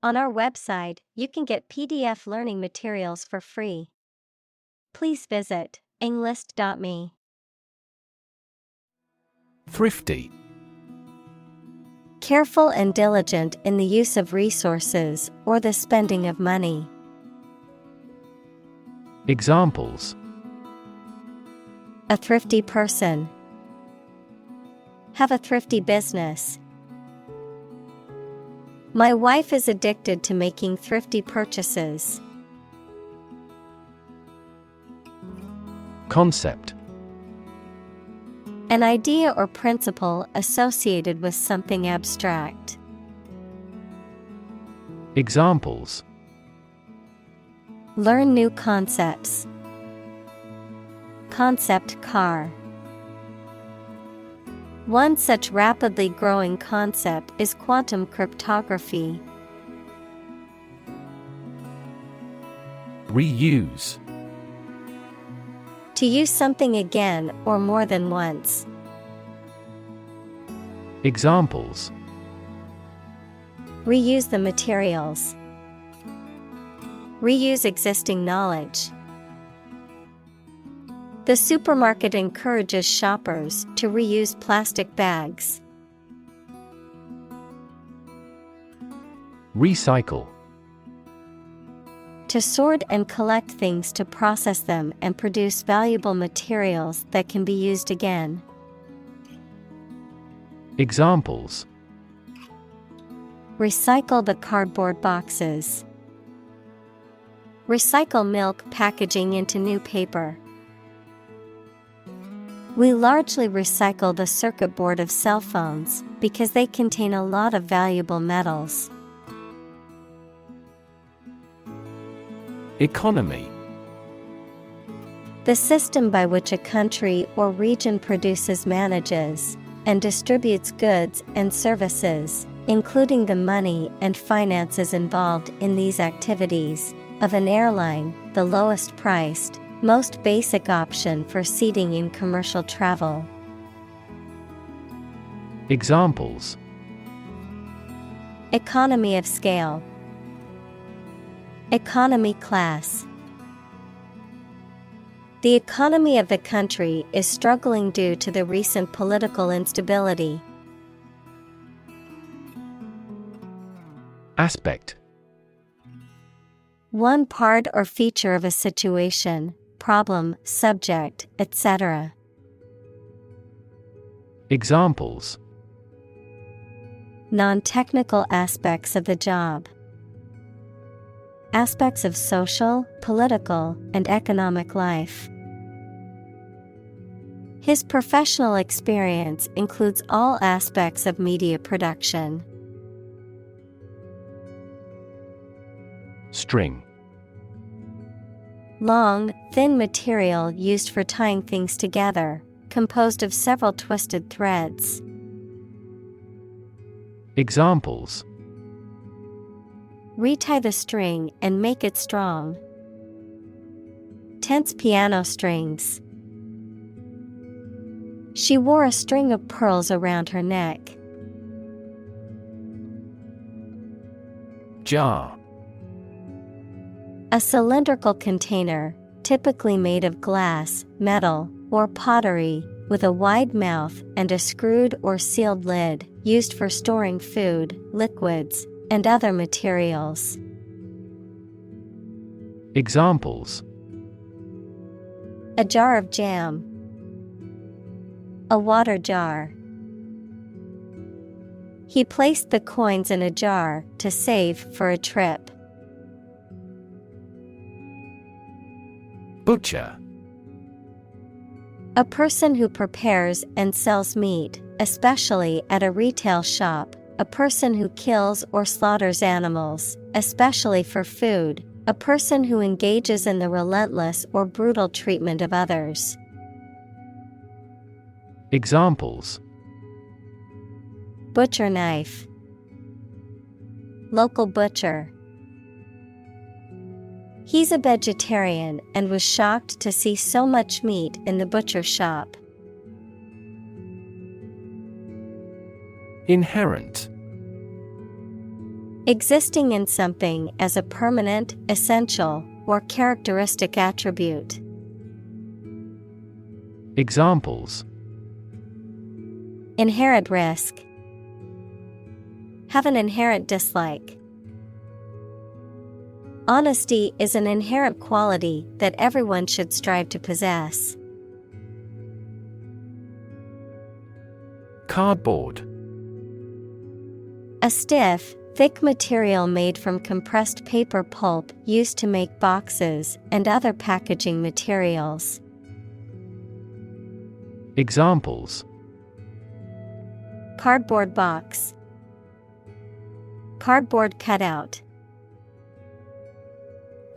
On our website, you can get PDF learning materials for free. Please visit englist.me. Thrifty. Careful and diligent in the use of resources or the spending of money. Examples: A thrifty person. Have a thrifty business. My wife is addicted to making thrifty purchases. Concept. An idea or principle associated with something abstract. Examples: Learn new concepts. Concept car. One such rapidly growing concept is quantum cryptography. Reuse. To use something again or more than once. Examples: Reuse the materials. Reuse existing knowledge. The supermarket encourages shoppers to reuse plastic bags. Recycle. To sort and collect things to process them and produce valuable materials that can be used again. Examples: Recycle the cardboard boxes. Recycle milk packaging into new paper. We largely recycle the circuit board of cell phones because they contain a lot of valuable metals. Economy. The system by which a country or region produces, manages, and distributes goods and services, including the money and finances involved in these activities, of an airline, the lowest priced, most basic option for seating in commercial travel. Examples: Economy of scale. Economy class. The economy of the country is struggling due to the recent political instability. Aspect. One part or feature of a situation, problem, subject, etc. Examples: Non-technical aspects of the job. Aspects of social, political, and economic life. His professional experience includes all aspects of media production. String. Long, thin material used for tying things together, composed of several twisted threads. Examples: Retie the string and make it strong. Tense piano strings. She wore a string of pearls around her neck. Jar. A cylindrical container, typically made of glass, metal, or pottery, with a wide mouth and a screwed or sealed lid, used for storing food, liquids, and other materials. Examples: A jar of jam. A water jar. He placed the coins in a jar to save for a trip. Butcher. A person who prepares and sells meat, especially at a retail shop. A person who kills or slaughters animals, especially for food. A person who engages in the relentless or brutal treatment of others. Examples: Butcher knife. Local butcher. He's a vegetarian and was shocked to see so much meat in the butcher shop. Inherent. Existing in something as a permanent, essential, or characteristic attribute. Examples: Inherent risk. Have an inherent dislike. Honesty is an inherent quality that everyone should strive to possess. Cardboard. A stiff, thick material made from compressed paper pulp used to make boxes and other packaging materials. Examples: Cardboard box. Cardboard cutout.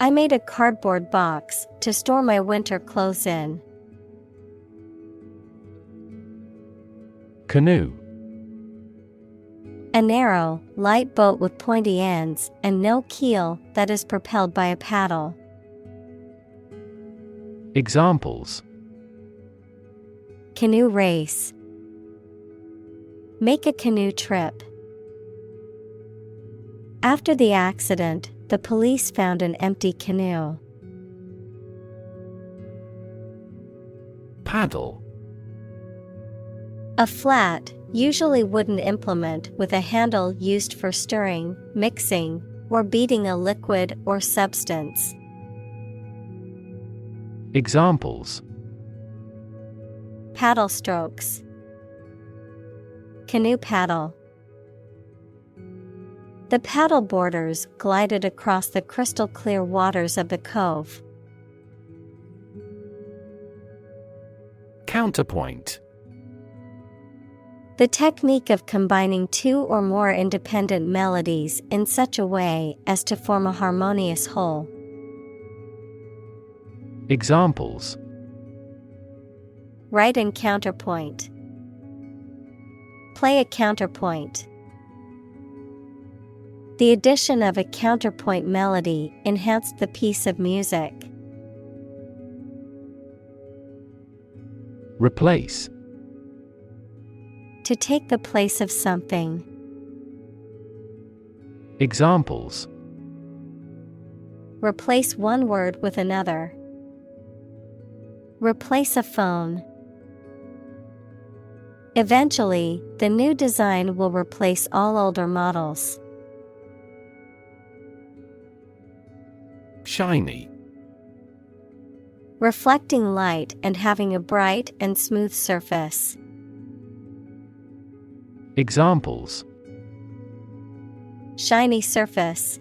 I made a cardboard box to store my winter clothes in. Canoe. A narrow, light boat with pointy ends and no keel that is propelled by a paddle. Examples: Canoe race. Make a canoe trip. After the accident, the police found an empty canoe. Paddle. A flat, usually wooden implement with a handle used for stirring, mixing, or beating a liquid or substance. Examples: Paddle strokes. Canoe paddle. The paddle boarders glided across the crystal clear waters of the cove. Counterpoint. The technique of combining two or more independent melodies in such a way as to form a harmonious whole. Examples: Write in counterpoint. Play a counterpoint. The addition of a counterpoint melody enhanced the piece of music. Replace. To take the place of something. Examples: Replace one word with another. Replace a phone. Eventually, the new design will replace all older models. Shiny. Reflecting light and having a bright and smooth surface. Examples: Shiny surface.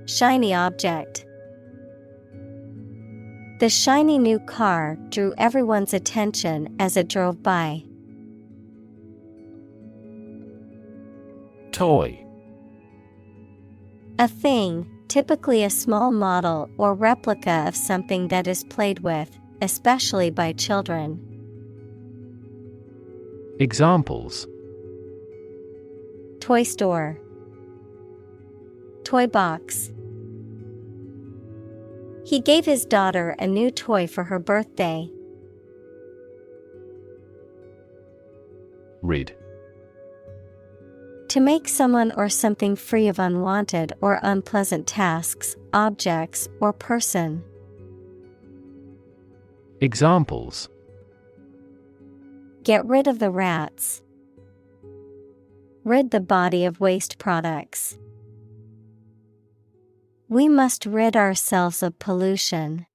Shiny object. The shiny new car drew everyone's attention as it drove by. Toy. A thing, typically a small model or replica of something that is played with, especially by children. Examples: Toy store. Toy box. He gave his daughter a new toy for her birthday. Rid. To make someone or something free of unwanted or unpleasant tasks, objects, or person. Examples: Get rid of the rats. Rid the body of waste products. We must rid ourselves of pollution.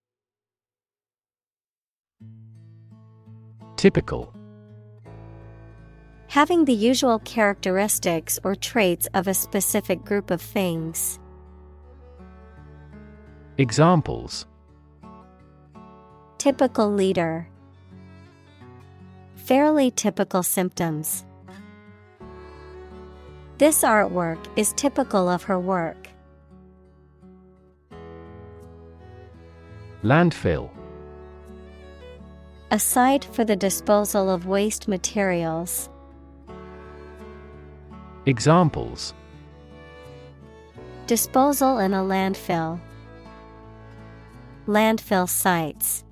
Typical. Having the usual characteristics or traits of a specific group of things. Examples: Typical leader. Fairly typical symptoms. This artwork is typical of her work. Landfill. A site for the disposal of waste materials. Examples: Disposal in a landfill. Landfill sites.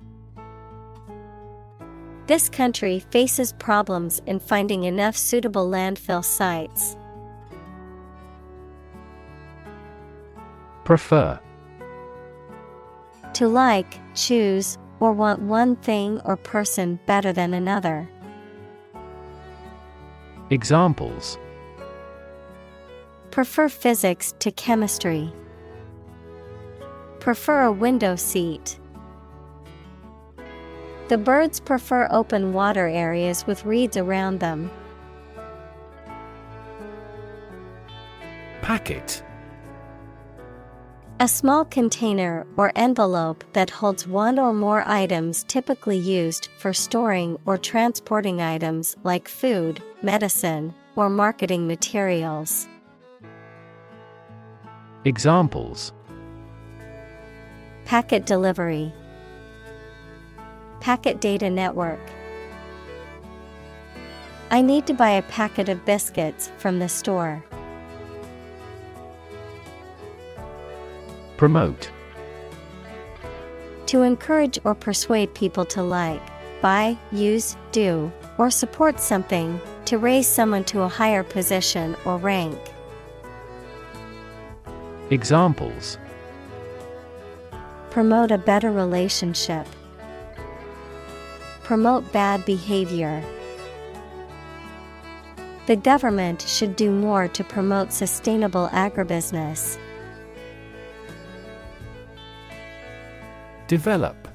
This country faces problems in finding enough suitable landfill sites. Prefer. To like, choose, or want one thing or person better than another. Examples: Prefer physics to chemistry. Prefer a window seat. The birds prefer open water areas with reeds around them. Packet. A small container or envelope that holds one or more items typically used for storing or transporting items like food, medicine, or marketing materials. Examples: Packet delivery. Packet data network. I need to buy a packet of biscuits from the store. Promote. To encourage or persuade people to like, buy, use, do, or support something, to raise someone to a higher position or rank. Examples: Promote a better relationship. Promote bad behavior. The government should do more to promote sustainable agribusiness. Develop.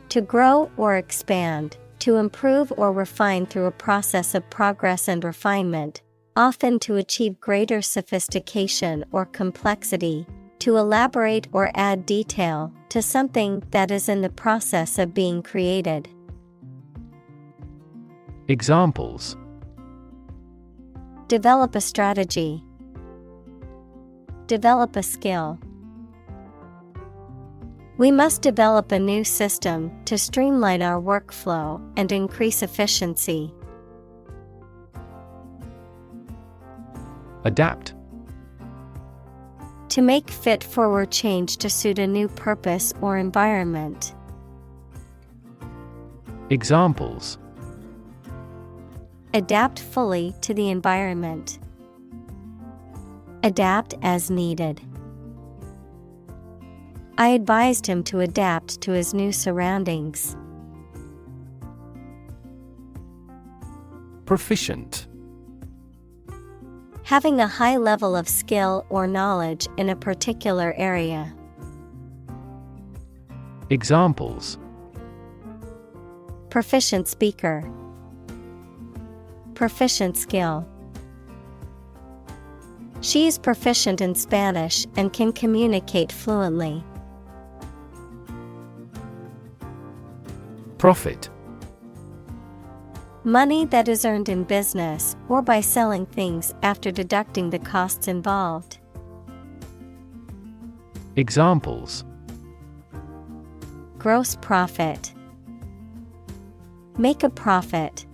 To grow or expand, to improve or refine through a process of progress and refinement, often to achieve greater sophistication or complexity, to elaborate or add detail to something that is in the process of being created. Examples: Develop a strategy. Develop a skill. We must develop a new system to streamline our workflow and increase efficiency. Adapt. To make fit forward change to suit a new purpose or environment. Examples: Adapt fully to the environment. Adapt as needed. I advised him to adapt to his new surroundings. Proficient. Having a high level of skill or knowledge in a particular area. Examples: Proficient speaker. Proficient skill. She is proficient in Spanish and can communicate fluently. Profit. Money that is earned in business or by selling things after deducting the costs involved. Examples: Gross profit. Make a profit.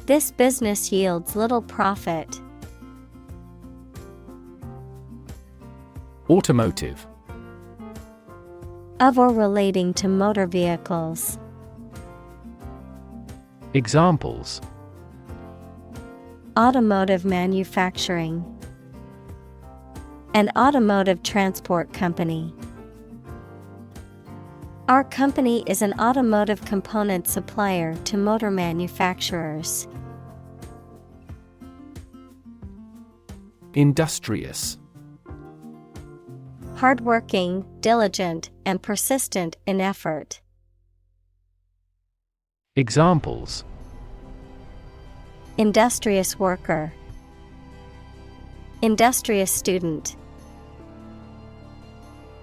This business yields little profit. Automotive. Of or relating to motor vehicles. Examples: Automotive manufacturing. An automotive transport company. Our company is an automotive component supplier to motor manufacturers. Industrious. Hardworking, diligent, and persistent in effort. Examples: Industrious worker. Industrious student.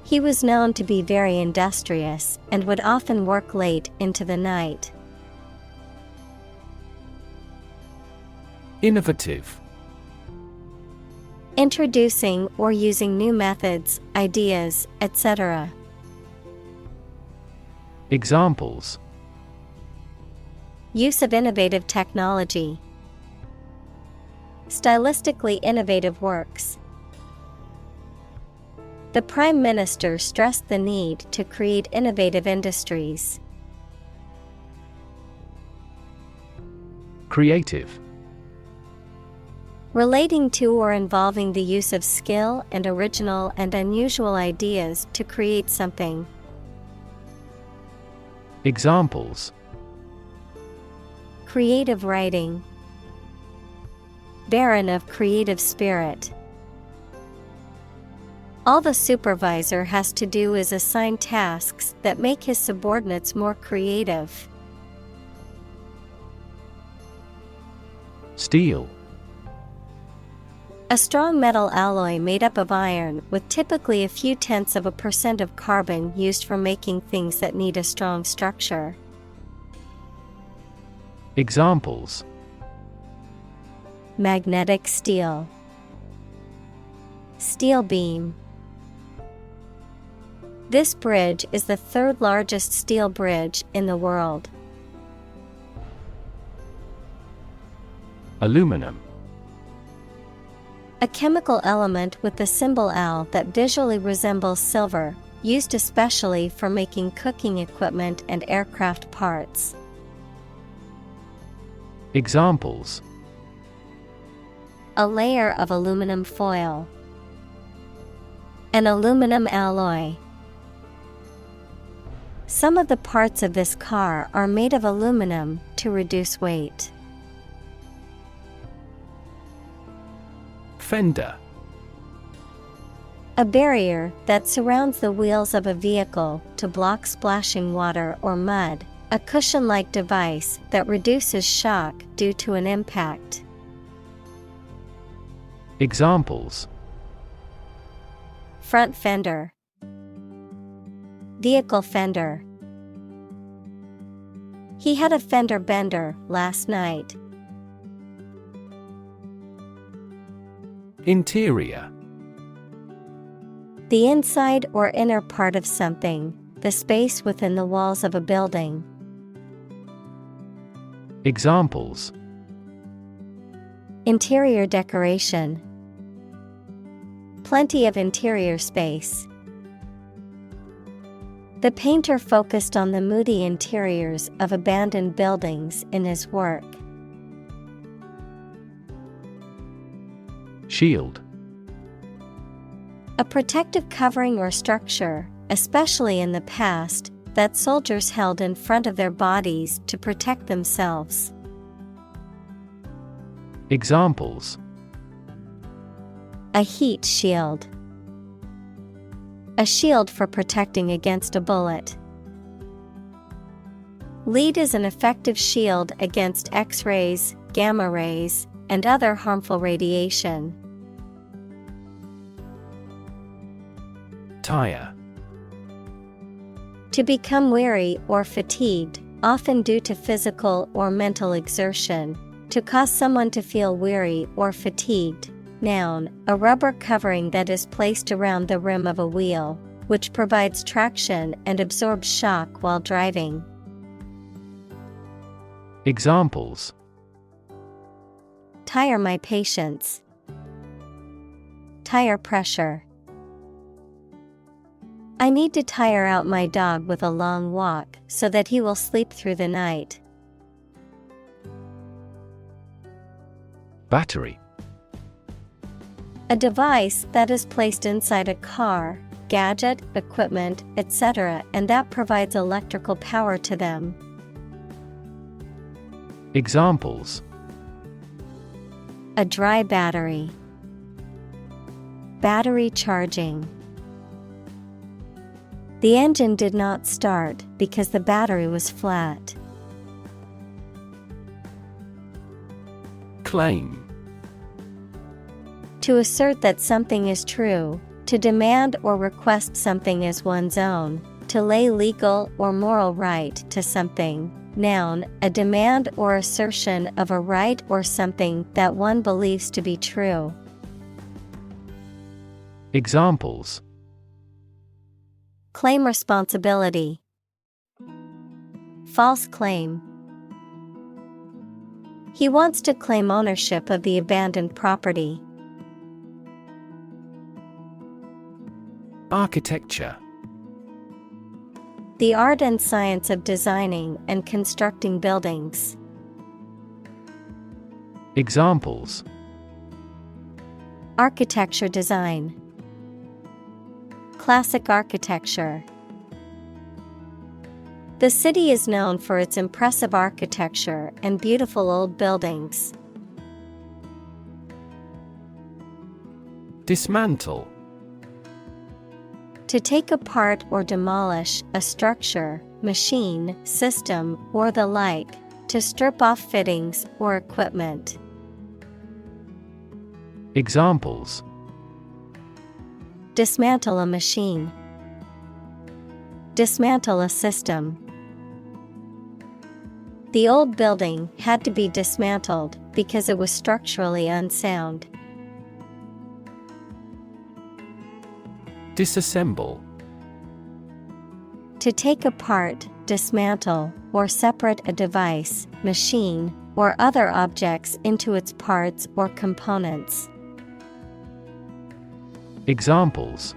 He was known to be very industrious and would often work late into the night. Innovative. Introducing or using new methods, ideas, etc. Examples: Use of innovative technology. Stylistically innovative works. The Prime Minister stressed the need to create innovative industries. Creative. Relating to or involving the use of skill and original and unusual ideas to create something. Examples: Creative writing. Barren of creative spirit. All the supervisor has to do is assign tasks that make his subordinates more creative. Steel. A strong metal alloy made up of iron with typically a few tenths of a % of carbon used for making things that need a strong structure. Examples: Magnetic steel. Steel beam. This bridge is the third largest steel bridge in the world. Aluminum. A chemical element with the symbol Al that visually resembles silver, used especially for making cooking equipment and aircraft parts. Examples: A layer of aluminum foil. An aluminum alloy. Some of the parts of this car are made of aluminum to reduce weight. Fender. A barrier that surrounds the wheels of a vehicle to block splashing water or mud, a cushion-like device that reduces shock due to an impact. Examples: Front fender. Vehicle fender. He had a fender bender last night. Interior. The inside or inner part of something, the space within the walls of a building. Examples: Interior decoration. Plenty of interior space. The painter focused on the moody interiors of abandoned buildings in his work. Shield. A protective covering or structure, especially in the past, that soldiers held in front of their bodies to protect themselves. Examples: A heat shield. A shield for protecting against a bullet. Lead is an effective shield against X-rays, gamma rays, and other harmful radiation. Tire. To become weary or fatigued, often due to physical or mental exertion. To cause someone to feel weary or fatigued. Noun, a rubber covering that is placed around the rim of a wheel, which provides traction and absorbs shock while driving. Examples: Tire my patience. Tire pressure. I need to tire out my dog with a long walk so that he will sleep through the night. Battery. A device that is placed inside a car, gadget, equipment, etc., and that provides electrical power to them. Examples: A dry battery. Battery charging. The engine did not start because the battery was flat. Claim. To assert that something is true, to demand or request something as one's own, to lay legal or moral right to something. Noun, a demand or assertion of a right or something that one believes to be true. Examples: Claim responsibility. False claim. He wants to claim ownership of the abandoned property. Architecture. The art and science of designing and constructing buildings. Examples: Architecture design. Classic architecture. The city is known for its impressive architecture and beautiful old buildings. Dismantle. To take apart or demolish a structure, machine, system, or the like, to strip off fittings or equipment. Examples: Dismantle a machine. Dismantle a system. The old building had to be dismantled because it was structurally unsound. Disassemble. To take apart, dismantle, or separate a device, machine, or other objects into its parts or components. Examples: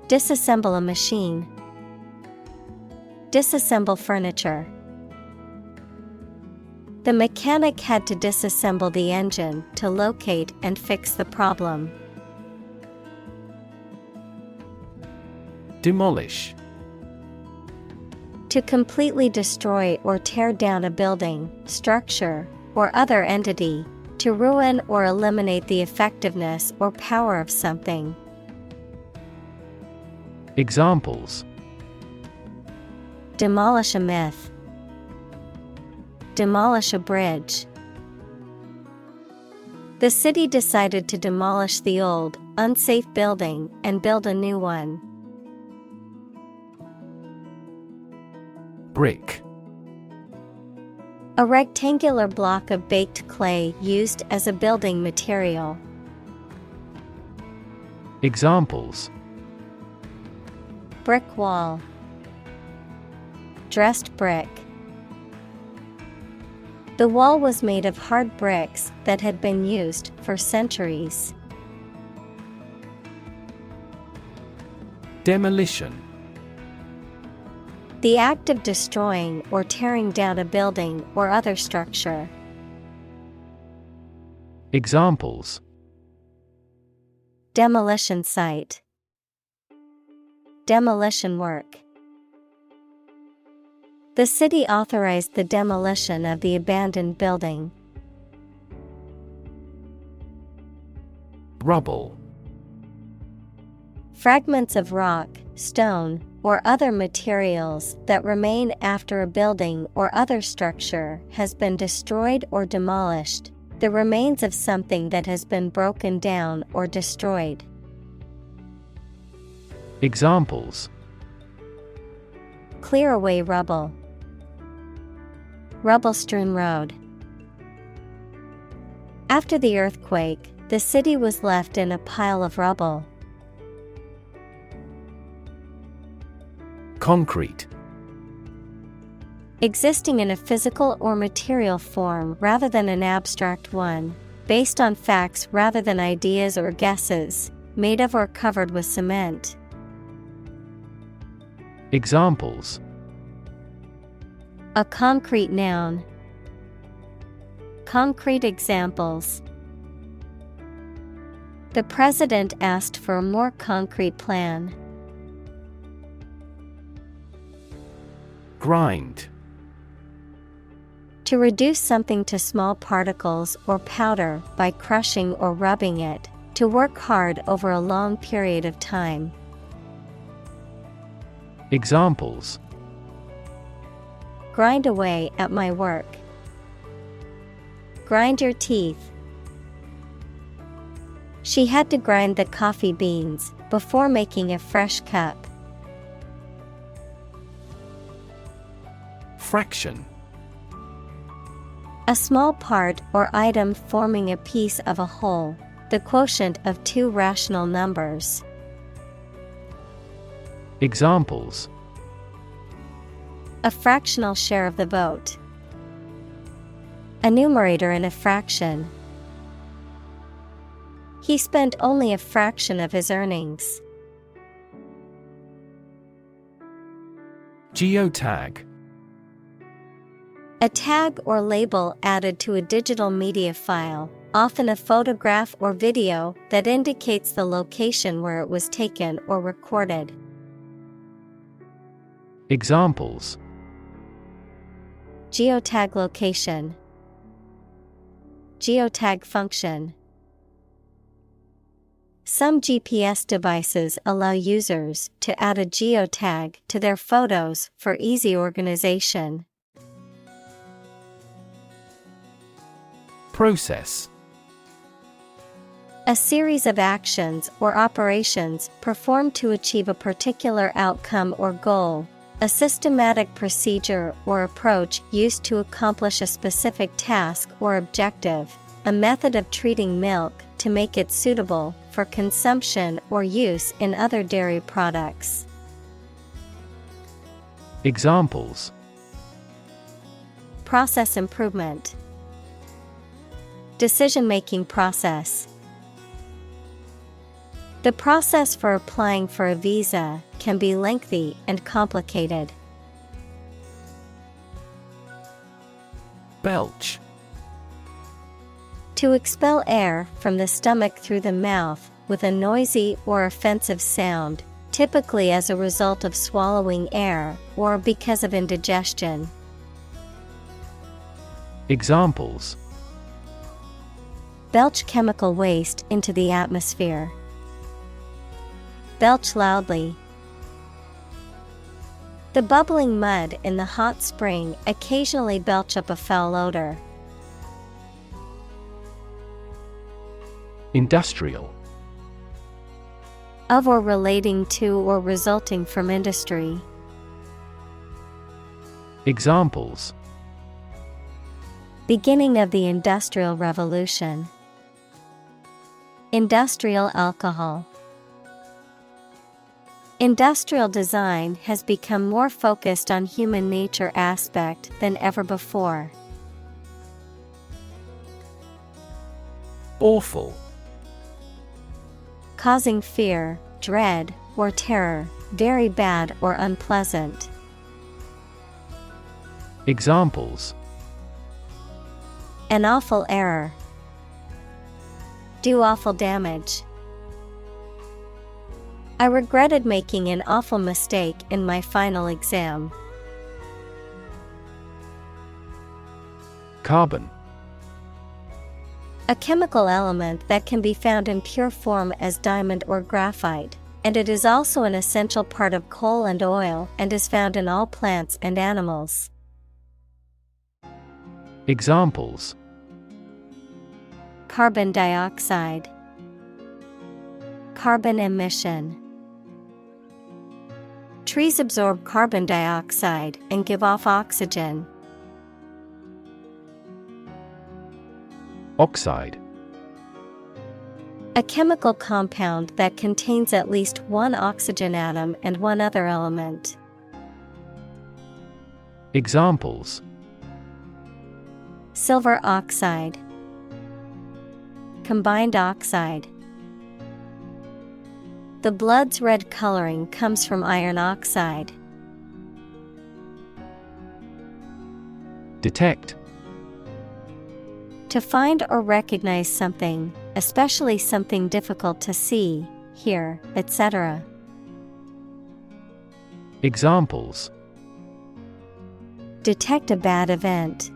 Disassemble a machine. Disassemble furniture. The mechanic had to disassemble the engine to locate and fix the problem. Demolish. To completely destroy or tear down a building, structure, or other entity, to ruin or eliminate the effectiveness or power of something. Examples: Demolish a myth. Demolish a bridge. The city decided to demolish the old, unsafe building and build a new one. Brick. A rectangular block of baked clay used as a building material. Examples: Brick wall. Dressed brick. The wall was made of hard bricks that had been used for centuries. Demolition. The act of destroying or tearing down a building or other structure. Examples: Demolition site. Demolition work. The city authorized the demolition of the abandoned building. Rubble. Fragments of rock, stone, or other materials that remain after a building or other structure has been destroyed or demolished, the remains of something that has been broken down or destroyed. Examples: Clear away rubble. Rubble-strewn road. After the earthquake, the city was left in a pile of rubble. Concrete. Existing in a physical or material form rather than an abstract one, based on facts rather than ideas or guesses, made of or covered with cement. Examples: A concrete noun. Concrete examples. The president asked for a more concrete plan. Grind. To reduce something to small particles or powder by crushing or rubbing it, to work hard over a long period of time. Examples: Grind away at my work. Grind your teeth. She had to grind the coffee beans before making a fresh cup. Fraction. A small part or item forming a piece of a whole, the quotient of two rational numbers. Examples: A fractional share of the vote. A numerator in a fraction. He spent only a fraction of his earnings. Geotag. A tag or label added to a digital media file, often a photograph or video that indicates the location where it was taken or recorded. Examples: Geotag location, geotag function. Some GPS devices allow users to add a geotag to their photos for easy organization. Process: A series of actions or operations performed to achieve a particular outcome or goal, a systematic procedure or approach used to accomplish a specific task or objective, a method of treating milk to make it suitable for consumption or use in other dairy products. Examples: Process improvement, decision-making process. The process for applying for a visa can be lengthy and complicated. Belch: To expel air from the stomach through the mouth with a noisy or offensive sound, typically as a result of swallowing air or because of indigestion. Examples: Belch chemical waste into the atmosphere. Belch loudly. The bubbling mud in the hot spring occasionally belch up a foul odor. Industrial: Of or relating to or resulting from industry. Examples: Beginning of the Industrial Revolution. Industrial alcohol. Industrial design has become more focused on human nature aspect than ever before. Awful: Causing fear, dread, or terror, very bad or unpleasant. Examples: An awful error. Do awful damage. I regretted making an awful mistake in my final exam. Carbon: A chemical element that can be found in pure form as diamond or graphite, and it is also an essential part of coal and oil and is found in all plants and animals. Examples: Carbon dioxide. Carbon emission. Trees absorb carbon dioxide and give off oxygen. Oxide: A chemical compound that contains at least one oxygen atom and one other element. Examples: Silver oxide. Combined oxide. The blood's red coloring comes from iron oxide. Detect: To find or recognize something, especially something difficult to see, hear, etc. Examples: Detect a bad event.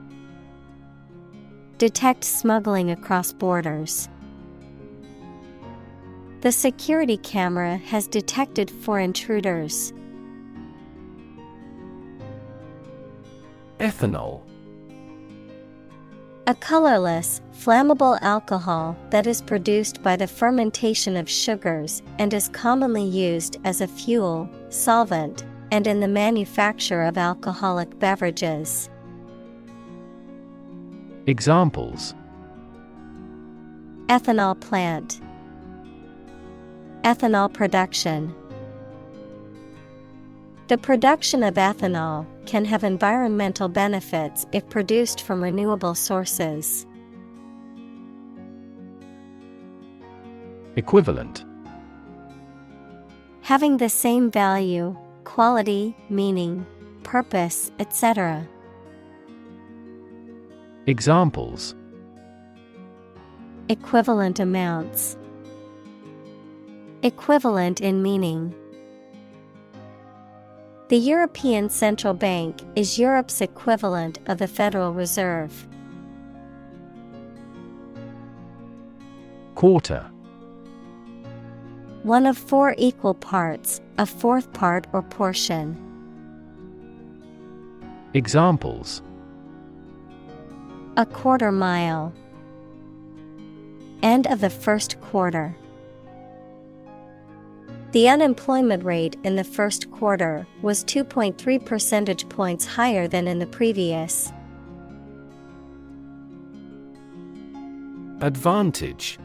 Detect smuggling across borders. The security camera has detected 4 intruders. Ethanol: A colorless, flammable alcohol that is produced by the fermentation of sugars and is commonly used as a fuel, solvent, and in the manufacture of alcoholic beverages. Examples: Ethanol plant. Ethanol production. The production of ethanol can have environmental benefits if produced from renewable sources. Equivalent: Having the same value, quality, meaning, purpose, etc. Examples: Equivalent amounts. Equivalent in meaning. The European Central Bank is Europe's equivalent of the Federal Reserve. Quarter. One of four equal parts, a fourth part or portion. Examples: A quarter mile. End of the first quarter. The unemployment rate in the first quarter was 2.3 percentage points higher than in the previous. Advantage.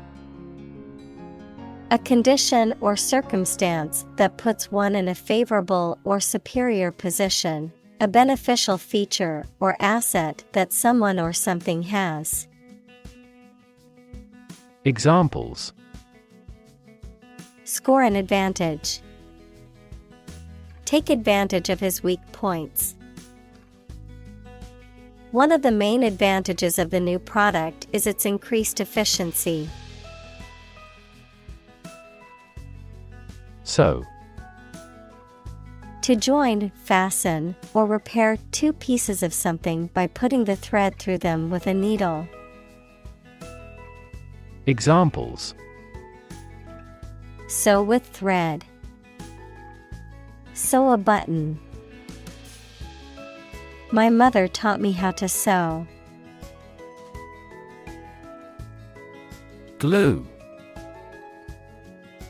A condition or circumstance that puts one in a favorable or superior position, a beneficial feature or asset that someone or something has. Examples: Score an advantage. Take advantage of his weak points. One of the main advantages of the new product is its increased efficiency. Sew. To join, fasten, or repair two pieces of something by putting the thread through them with a needle. Examples: Sew with thread. Sew a button. My mother taught me how to sew. Glue.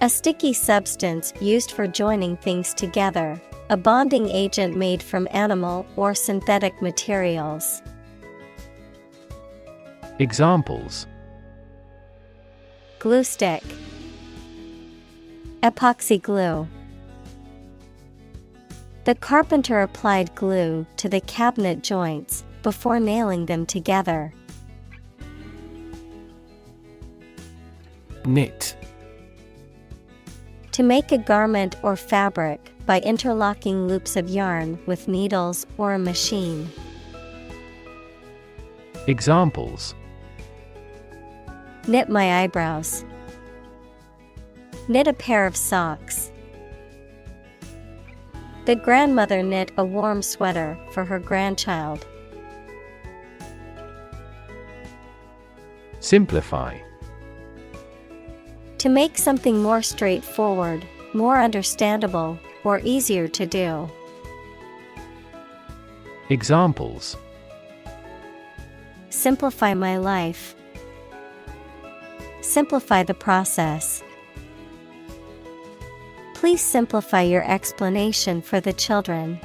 A sticky substance used for joining things together, a bonding agent made from animal or synthetic materials. Examples: Glue stick. Epoxy glue. The carpenter applied glue to the cabinet joints before nailing them together. Knit. To make a garment or fabric by interlocking loops of yarn with needles or a machine. Examples: Knit my eyebrows. Knit a pair of socks. The grandmother knit a warm sweater for her grandchild. Simplify. To make something more straightforward, more understandable, or easier to do. Examples: Simplify my life. Simplify the process. Please simplify your explanation for the children.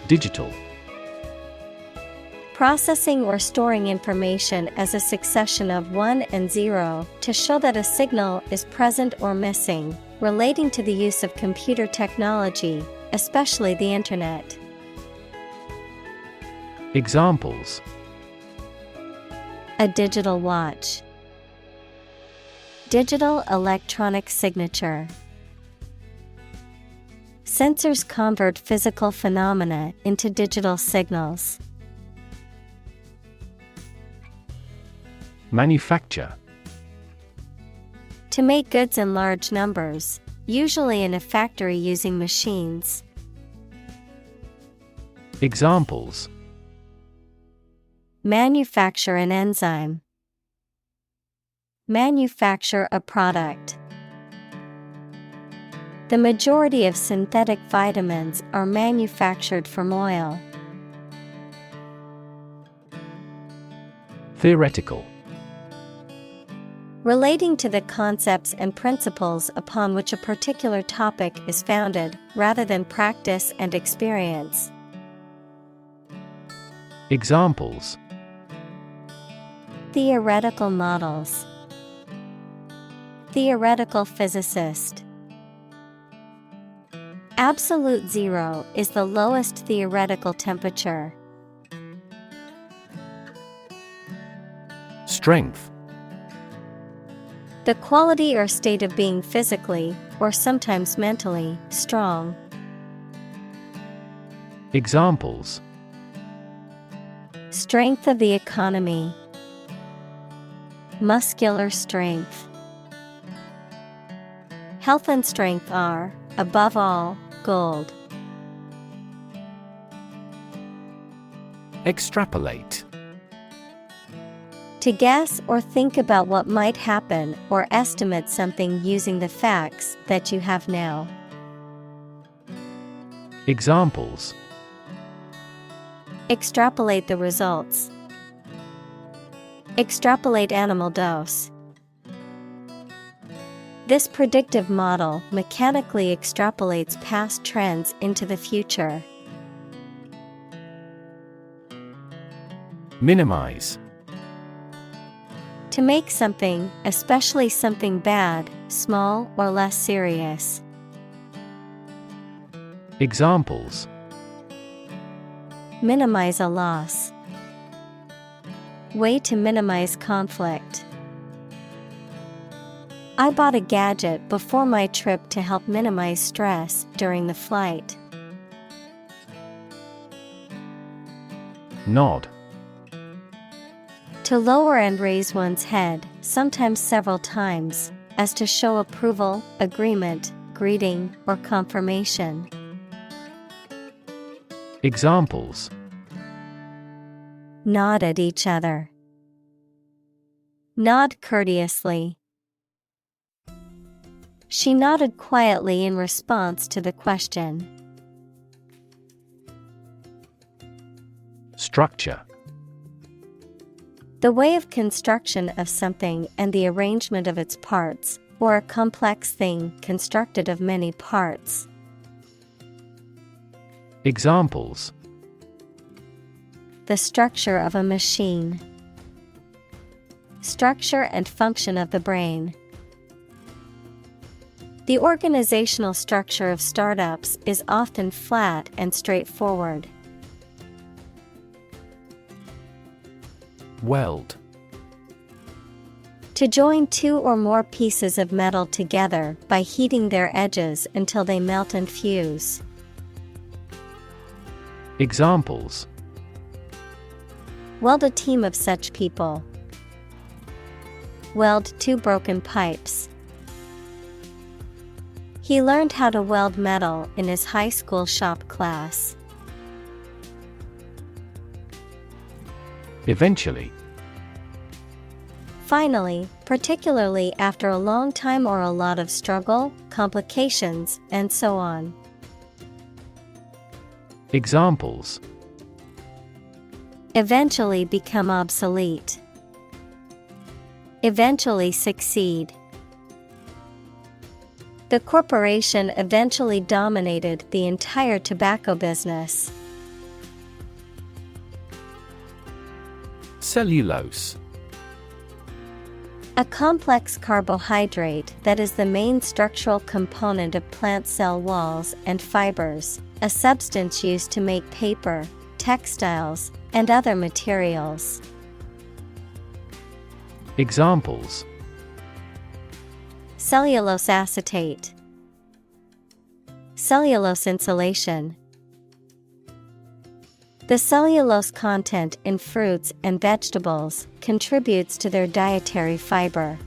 Digital. Processing or storing information as a succession of 1 and 0 to show that a signal is present or missing, relating to the use of computer technology, especially the Internet. Examples: A digital watch. Digital electronic signature. Sensors convert physical phenomena into digital signals. Manufacture. To make goods in large numbers, usually in a factory using machines. Examples: Manufacture an enzyme. Manufacture a product. The majority of synthetic vitamins are manufactured from oil. Theoretical. Relating to the concepts and principles upon which a particular topic is founded, rather than practice and experience. Examples: Theoretical models. Theoretical physicist. Absolute zero is the lowest theoretical temperature. Strength. The quality or state of being physically, or sometimes mentally, strong. Examples: Strength of the economy. Muscular strength. Health and strength are, above all, gold. Extrapolate. To guess or think about what might happen or estimate something using the facts that you have now. Examples. Extrapolate the results. Extrapolate animal dose. This predictive model mechanically extrapolates past trends into the future. Minimize. To make something, especially something bad, small or less serious. Examples. Minimize a loss. Way to minimize conflict. I bought a gadget before my trip to help minimize stress during the flight. Nod. To lower and raise one's head, sometimes several times, as to show approval, agreement, greeting, or confirmation. Examples. Nod at each other. Nod courteously. She nodded quietly in response to the question. Structure. The way of construction of something and the arrangement of its parts, or a complex thing constructed of many parts. Examples. The structure of a machine. Structure and function of the brain. The organizational structure of startups is often flat and straightforward. Weld. To join two or more pieces of metal together by heating their edges until they melt and fuse. Examples. Weld a team of such people. Weld two broken pipes. He learned how to weld metal in his high school shop class. Eventually. Finally, particularly after a long time or a lot of struggle, complications, and so on. Examples. Eventually become obsolete. Eventually succeed. The corporation eventually dominated the entire tobacco business. Cellulose. A complex carbohydrate that is the main structural component of plant cell walls and fibers, a substance used to make paper, textiles, and other materials. Examples. Cellulose acetate. Cellulose insulation. The cellulose content in fruits and vegetables contributes to their dietary fiber.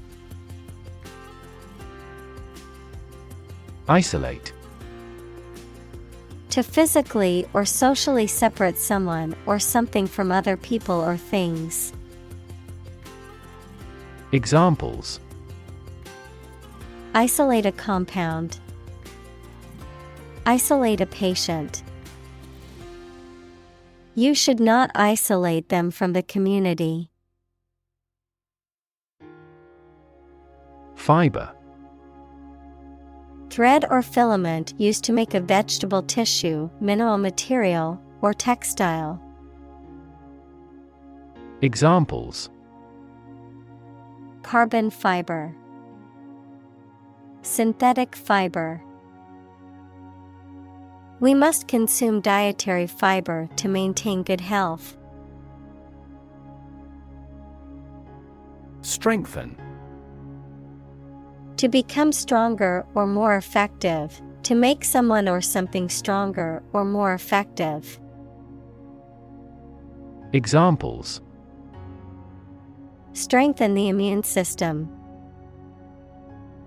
Isolate. To physically or socially separate someone or something from other people or things. Examples. Isolate a compound. Isolate a patient. You should not isolate them from the community. Fiber. Thread or filament used to make a vegetable tissue, mineral material, or textile. Examples. Carbon fiber. Synthetic fiber. We must consume dietary fiber to maintain good health. Strengthen. To become stronger or more effective, to make someone or something stronger or more effective. Examples: strengthen the immune system,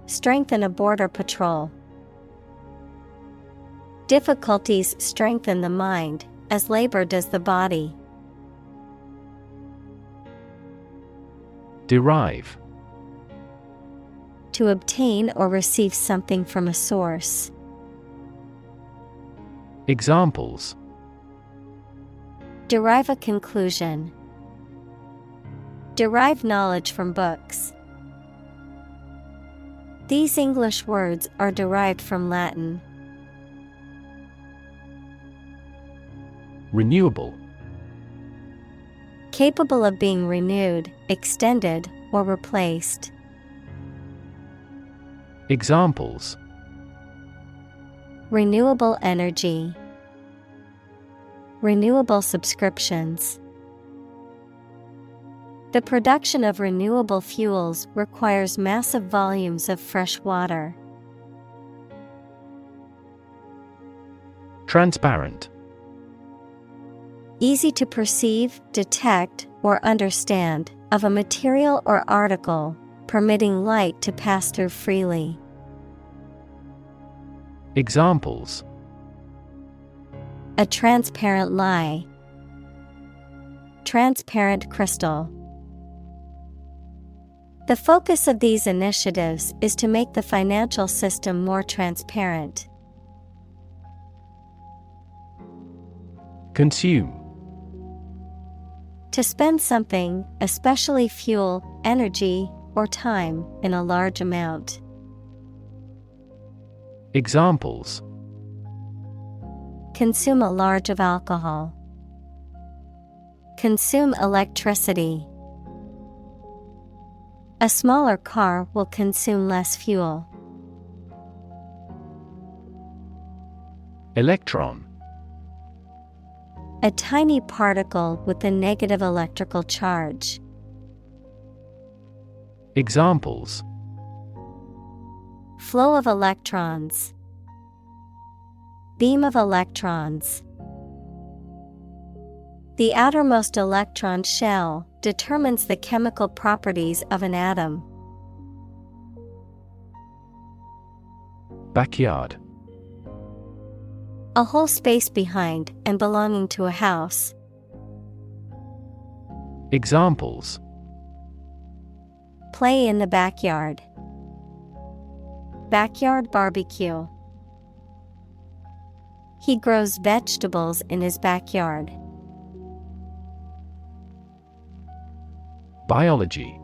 strengthen a border patrol. Difficulties strengthen the mind, as labor does the body. Derive. To obtain or receive something from a source. Examples: derive a conclusion, derive knowledge from books. These English words are derived from Latin. Renewable. Capable of being renewed, extended, or replaced. Examples: renewable energy, renewable subscriptions. The production of renewable fuels requires massive volumes of fresh water. Transparent. Easy to perceive, detect, or understand, of a material or article, permitting light to pass through freely. Examples: a transparent lie, transparent crystal. The focus of these initiatives is to make the financial system more transparent. Consume. To spend something, especially fuel, energy, or time, in a large amount. Examples: consume a large of alcohol, consume electricity. A smaller car will consume less fuel. Electron. A tiny particle with a negative electrical charge. Examples: flow of electrons, beam of electrons. The outermost electron shell determines the chemical properties of an atom. Backyard. A whole space behind and belonging to a house. Examples: play in the backyard, backyard barbecue. He grows vegetables in his backyard. Biology.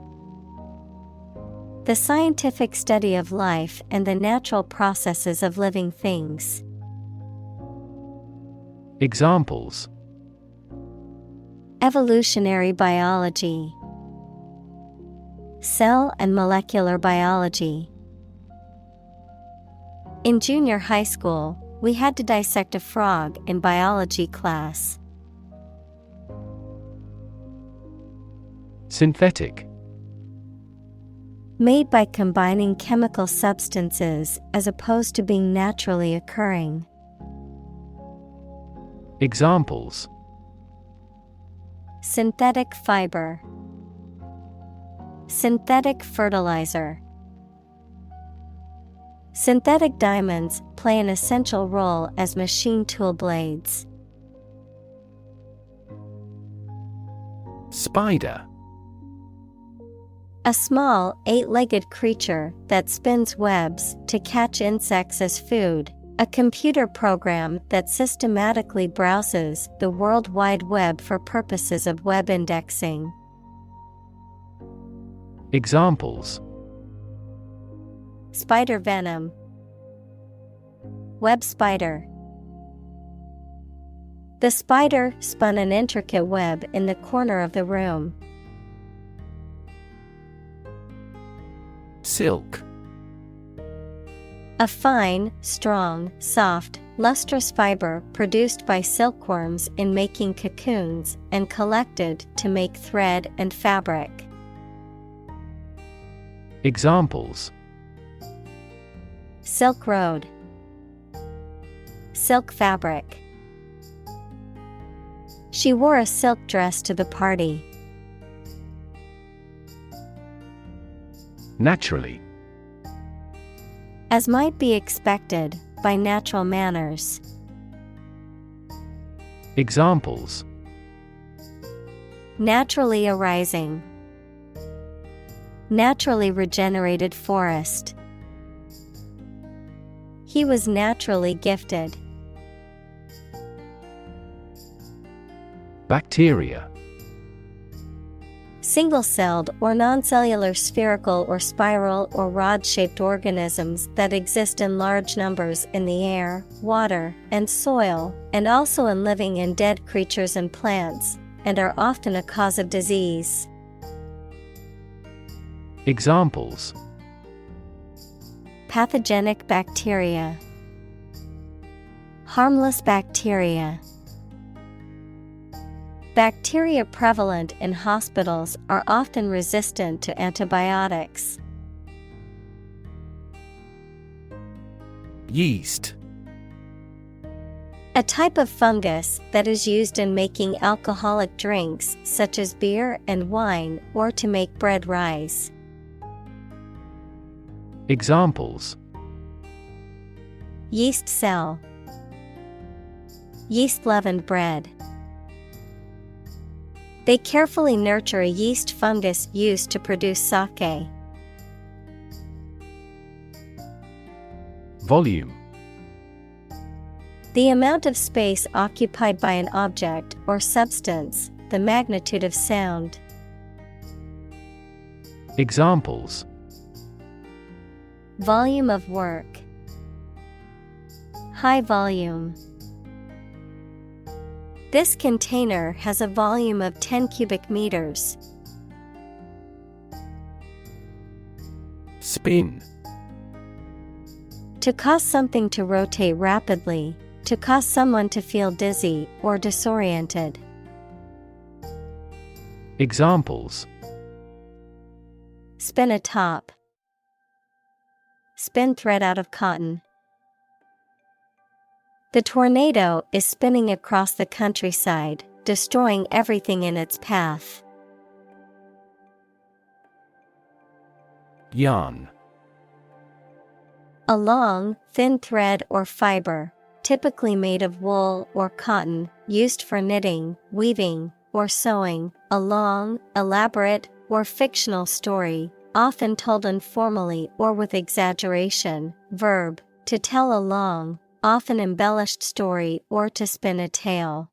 The scientific study of life and the natural processes of living things. Examples: evolutionary biology, cell and molecular biology. In junior high school, we had to dissect a frog in biology class. Synthetic. Made by combining chemical substances as opposed to being naturally occurring. Examples: synthetic fiber, synthetic fertilizer. Synthetic diamonds play an essential role as machine tool blades. Spider. A small, eight-legged creature that spins webs to catch insects as food. A computer program that systematically browses the World Wide Web for purposes of web indexing. Examples: spider venom, web spider. The spider spun an intricate web in the corner of the room. Silk. A fine, strong, soft, lustrous fiber produced by silkworms in making cocoons and collected to make thread and fabric. Examples: silk road, silk fabric. She wore a silk dress to the party. Naturally. As might be expected, by natural manners. Examples: Naturally arising. Naturally regenerated forest. He was naturally gifted. Bacteria. Single-celled or non-cellular spherical or spiral or rod-shaped organisms that exist in large numbers in the air, water, and soil, and also in living and dead creatures and plants, and are often a cause of disease. Examples: Pathogenic bacteria. Harmless bacteria. Bacteria prevalent in hospitals are often resistant to antibiotics. Yeast. A type of fungus that is used in making alcoholic drinks such as beer and wine or to make bread rise. Examples: Yeast cell. Yeast leavened bread. They carefully nurture a yeast fungus used to produce sake. Volume. The amount of space occupied by an object or substance, the magnitude of sound. Examples: Volume of work. High volume. This container has a volume of 10 cubic meters. Spin. To cause something to rotate rapidly, to cause someone to feel dizzy or disoriented. Examples: Spin a top. Spin thread out of cotton. The tornado is spinning across the countryside, destroying everything in its path. Yarn. A long, thin thread or fiber, typically made of wool or cotton, used for knitting, weaving, or sewing. A long, elaborate, or fictional story, often told informally or with exaggeration. Verb, to tell a long, often embellished story or to spin a tale.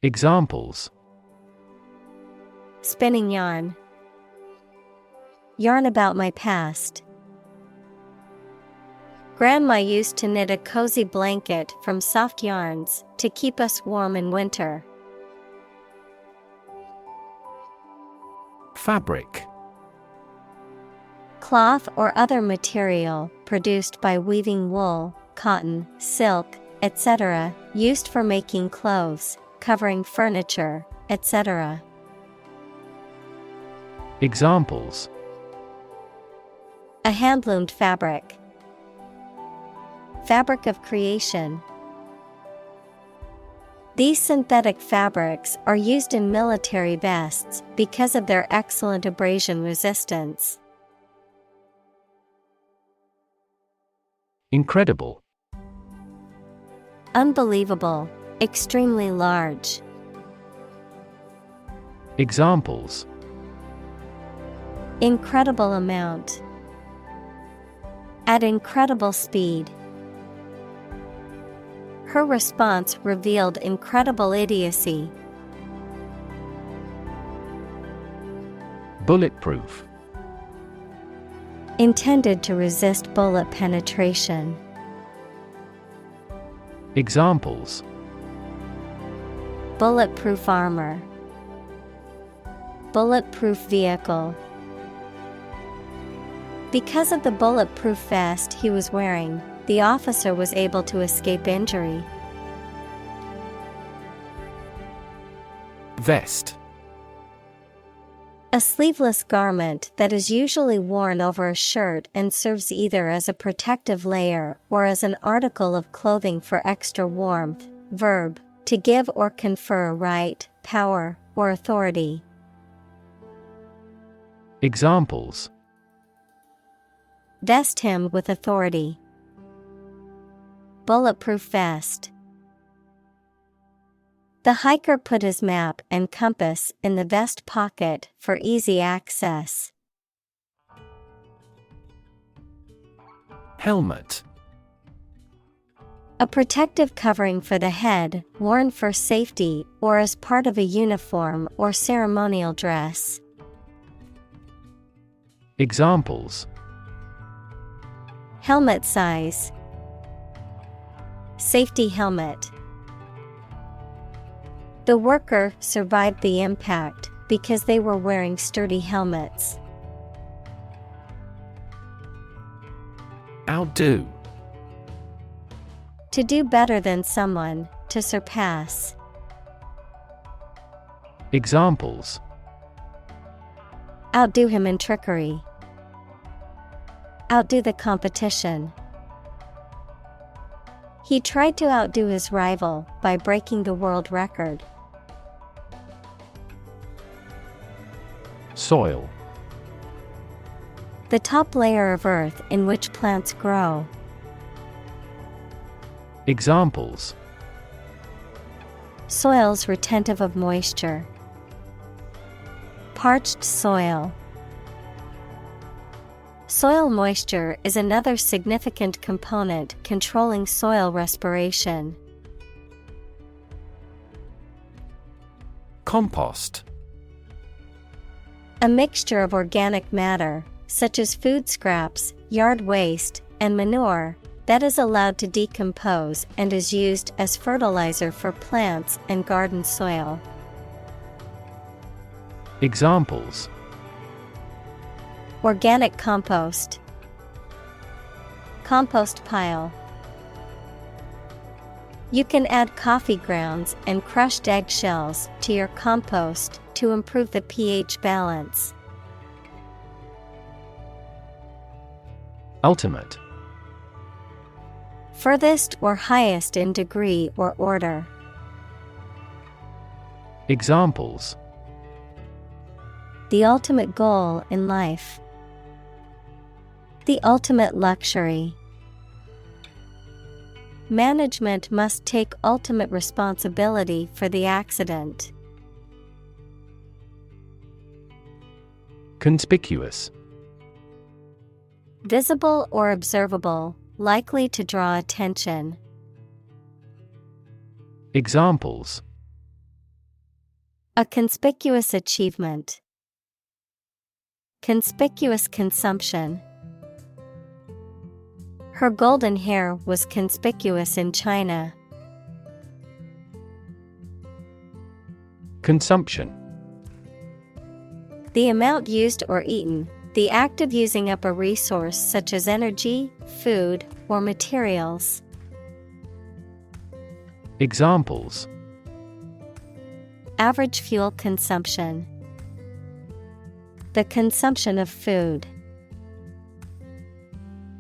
Examples: Spinning yarn. Yarn about my past. Grandma used to knit a cozy blanket from soft yarns to keep us warm in winter. Fabric. Cloth or other material produced by weaving wool, cotton, silk, etc., used for making clothes, covering furniture, etc. Examples: A hand-loomed fabric. Fabric of creation. These synthetic fabrics are used in military vests because of their excellent abrasion resistance. Incredible. Unbelievable, extremely large. Examples: Incredible amount. At incredible speed. Her response revealed incredible idiocy. Bulletproof. Intended to resist bullet penetration. Examples: Bulletproof armor. Bulletproof vehicle. Because of the bulletproof vest he was wearing, the officer was able to escape injury. Vest. A sleeveless garment that is usually worn over a shirt and serves either as a protective layer or as an article of clothing for extra warmth. Verb, To give or confer right, power, or authority. Examples: Vest him with authority. Bulletproof vest. The hiker put his map and compass in the vest pocket for easy access. Helmet. A protective covering for the head, worn for safety or as part of a uniform or ceremonial dress. Examples: Helmet size. Safety helmet. The worker survived the impact because they were wearing sturdy helmets. Outdo. To do better than someone, to surpass. Examples: Outdo him in trickery. Outdo the competition. He tried to outdo his rival by breaking the world record. Soil. The top layer of earth in which plants grow. Examples: Soils retentive of moisture. Parched soil. Soil moisture is another significant component controlling soil respiration. Compost. A mixture of organic matter, such as food scraps, yard waste, and manure, that is allowed to decompose and is used as fertilizer for plants and garden soil. Examples: Organic compost. Compost pile. You can add coffee grounds and crushed eggshells to your compost to improve the pH balance. Ultimate. Furthest or highest in degree or order. Examples: The ultimate goal in life. The ultimate luxury. Management must take ultimate responsibility for the accident. Conspicuous. Visible or observable, likely to draw attention. Examples: A conspicuous achievement. Conspicuous consumption. Her golden hair was conspicuous in China. Consumption. The amount used or eaten, the act of using up a resource such as energy, food, or materials. Examples: Average fuel consumption. The consumption of food.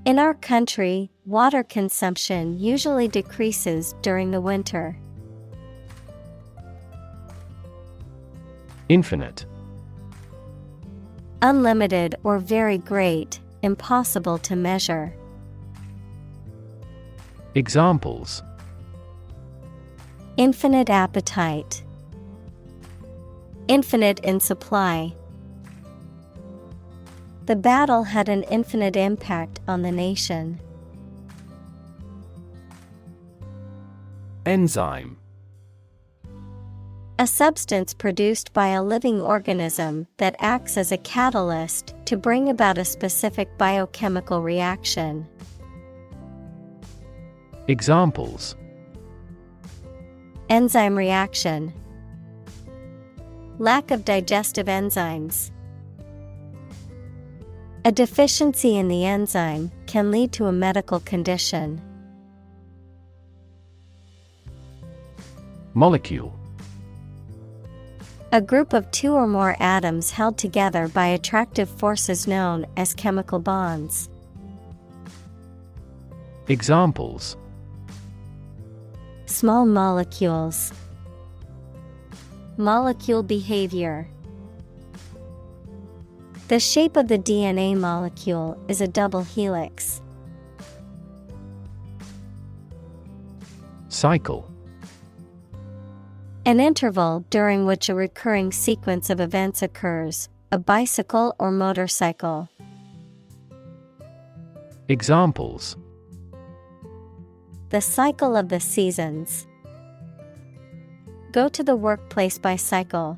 In our country, water consumption usually decreases during the winter. Infinite. Unlimited or very great, impossible to measure. Examples: Infinite appetite. Infinite in supply. The battle had an infinite impact on the nation. Enzyme. A substance produced by a living organism that acts as a catalyst to bring about a specific biochemical reaction. Examples: Enzyme reaction. Lack of digestive enzymes. A deficiency in the enzyme can lead to a medical condition. Molecule. A group of two or more atoms held together by attractive forces known as chemical bonds. Examples: Small molecules. Molecule behavior. The shape of the DNA molecule is a double helix. Cycle. An interval during which a recurring sequence of events occurs, a bicycle or motorcycle. Examples: The cycle of the seasons. Go to the workplace by cycle.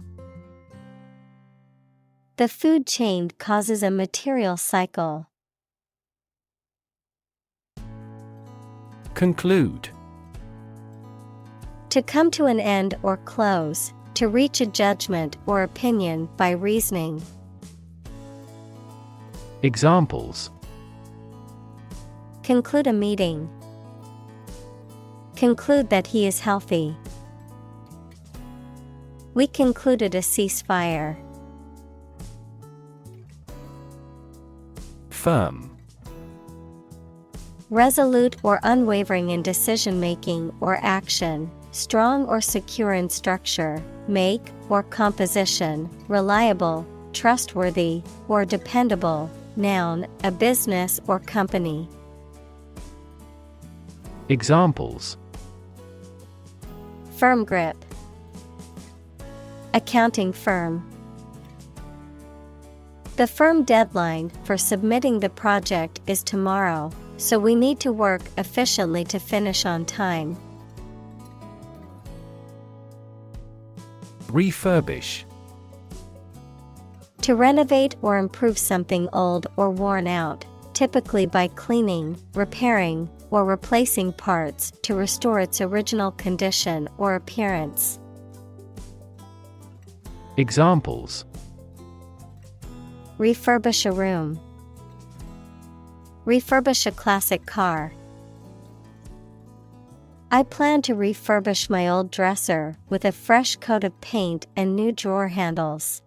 The food chain causes a material cycle. Conclude. To come to an end or close, to reach a judgment or opinion by reasoning. Examples: Conclude a meeting. Conclude that he is healthy. We concluded a ceasefire. Firm. Resolute or unwavering in decision-making or action, strong or secure in structure, make, or composition, reliable, trustworthy, or dependable. Noun, a business or company. Examples: Firm grip. Accounting firm. The firm deadline for submitting the project is tomorrow, so we need to work efficiently to finish on time. Refurbish. To renovate or improve something old or worn out, typically by cleaning, repairing, or replacing parts to restore its original condition or appearance. Examples: Refurbish a room. Refurbish a classic car. I plan to refurbish my old dresser with a fresh coat of paint and new drawer handles.